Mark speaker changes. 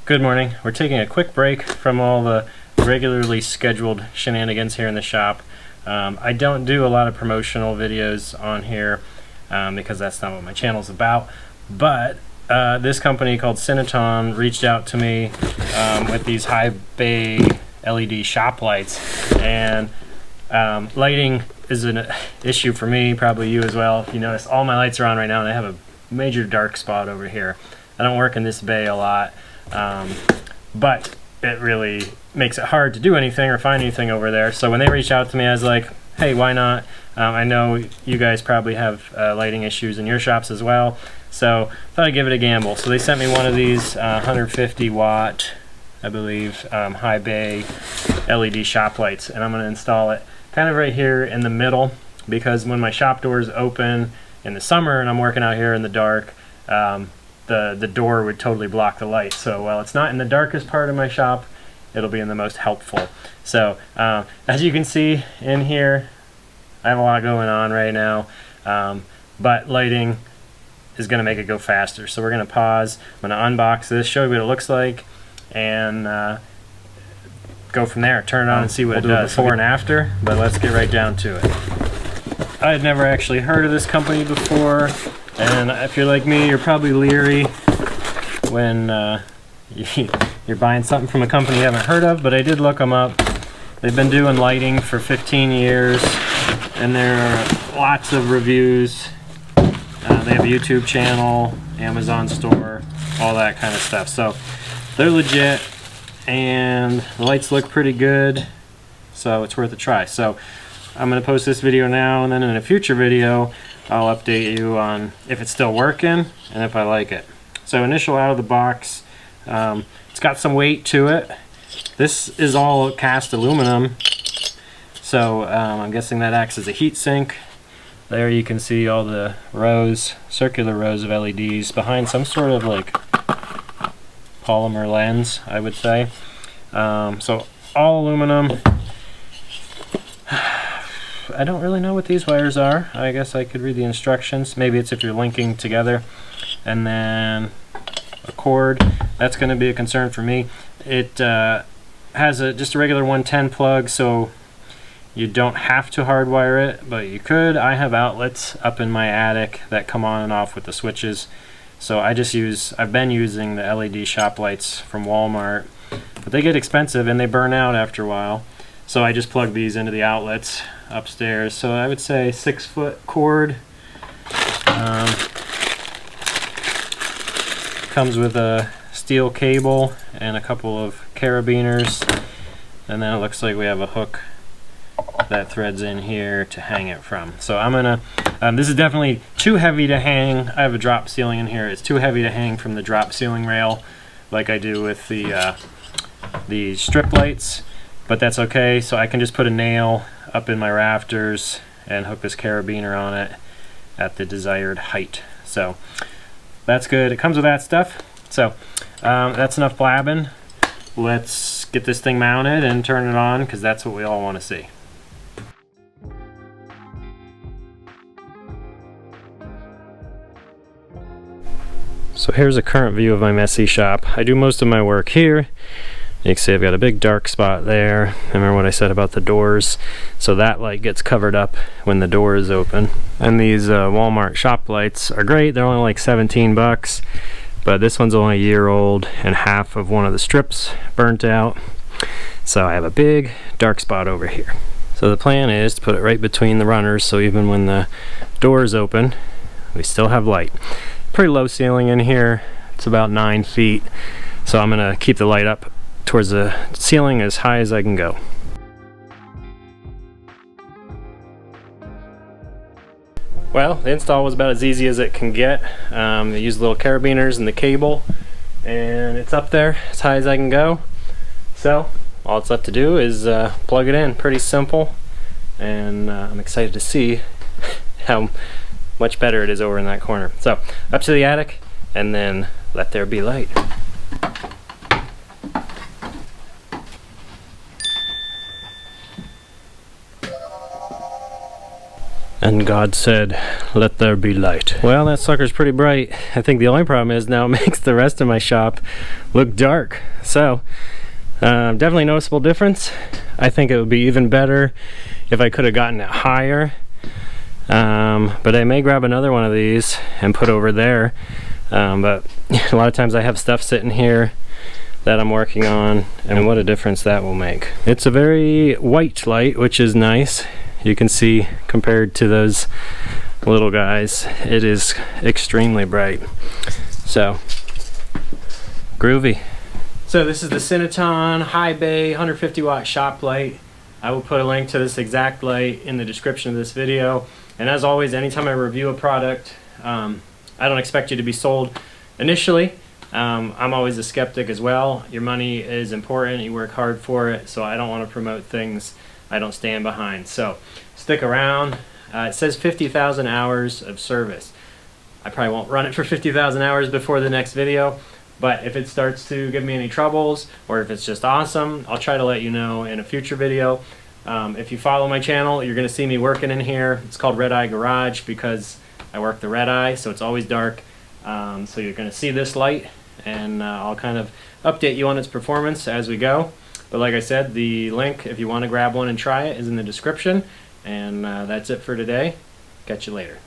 Speaker 1: Good morning. We're taking a quick break from all the regularly scheduled shenanigans here in the shop. I don't do a lot of promotional videos on here because that's not what my channel's about, but this company called Cinoton reached out to me with these high bay LED shop lights, and lighting is an issue for me, probably you as well. If you notice, all my lights are on right now and I have a major dark spot over here. I don't work in this bay a lot, but it really makes it hard to do anything or find anything over there. So when they reached out to me, I was like, hey, why not? I know you guys probably have lighting issues in your shops as well, so I thought I'd give it a gamble. So they sent me one of these 150 watt, I believe, high bay LED shop lights, and I'm going to install it kind of right here in the middle, because when my shop doors open in the summer and I'm working out here in the dark, the door would totally block the light. So while it's not in the darkest part of my shop, it'll be in the most helpful. So as you can see in here, I have a lot going on right now, but lighting is going to make it go faster. So we're going to pause. I'm going to unbox this, show you what it looks like, and go from there. Turn it on and see what it does before and after, but let's get right down to it. I had never actually heard of this company before, and if you're like me, you're probably leery when you're buying something from a company you haven't heard of, but I did look them up. They've been doing lighting for 15 years, and there are lots of reviews. They have a YouTube channel, Amazon store, all that kind of stuff. So they're legit, and the lights look pretty good, so it's worth a try. So I'm going to post this video now, and then in a future video I'll update you on if it's still working and if I like it. So initial out of the box, it's got some weight to it. This is all cast aluminum, so I'm guessing that acts as a heat sink. There you can see all the rows, circular rows of LEDs behind some sort of like polymer lens, I would say. So all aluminum. I don't really know what these wires are. I guess I could read the instructions. Maybe it's if you're linking together. And then a cord. That's going to be a concern for me. It has just a regular 110 plug, so you don't have to hardwire it, but you could. I have outlets up in my attic that come on and off with the switches. So I've been using the LED shop lights from Walmart, but they get expensive and they burn out after a while. So I just plug these into the outlets upstairs. So I would say 6-foot cord. Comes with a steel cable and a couple of carabiners, and then it looks like we have a hook that threads in here to hang it from. So I'm gonna, this is definitely too heavy to hang. I have a drop ceiling in here. It's too heavy to hang from the drop ceiling rail like I do with the strip lights, but that's okay. So I can just put a nail up in my rafters and hook this carabiner on it at the desired height. So that's good. It comes with that stuff. So that's enough blabbing. Let's get this thing mounted and turn it on, because that's what we all want to see. So here's a current view of my messy shop. I do most of my work here. You can see I've got a big dark spot there. Remember what I said about the doors? So that light gets covered up when the door is open. And these Walmart shop lights are great. They're only like 17 bucks, but this one's only a year old and half of one of the strips burnt out. So I have a big dark spot over here. So the plan is to put it right between the runners, so even when the door is open, we still have light. Pretty low ceiling in here. It's about 9 feet. So I'm gonna keep the light up towards the ceiling as high as I can go. Well, the install was about as easy as it can get. I used little carabiners and the cable, and it's up there as high as I can go. So all it's left to do is plug it in. Pretty simple, and I'm excited to see how much better it is over in that corner. So up to the attic, and then let there be light. And God said, "Let there be light." Well, that sucker's pretty bright. I think the only problem is now it makes the rest of my shop look dark. So, definitely noticeable difference. I think it would be even better if I could have gotten it higher. But I may grab another one of these and put over there. But a lot of times I have stuff sitting here that I'm working on, and what a difference that will make. It's a very white light, which is nice. You can see compared to those little guys, it is extremely bright. So, groovy. So this is the Cinoton High Bay 150 watt shop light. I will put a link to this exact light in the description of this video. And as always, anytime I review a product, I don't expect you to be sold initially. I'm always a skeptic as well. Your money is important, you work hard for it, so I don't want to promote things I don't stand behind. So stick around. It says 50,000 hours of service. I probably won't run it for 50,000 hours before the next video, but if it starts to give me any troubles, or if it's just awesome, I'll try to let you know in a future video. If you follow my channel, you're going to see me working in here. It's called Red Eye Garage because I work the red eye, so it's always dark. So you're going to see this light, and I'll kind of update you on its performance as we go. But like I said, the link, if you want to grab one and try it, is in the description. And that's it for today. Catch you later.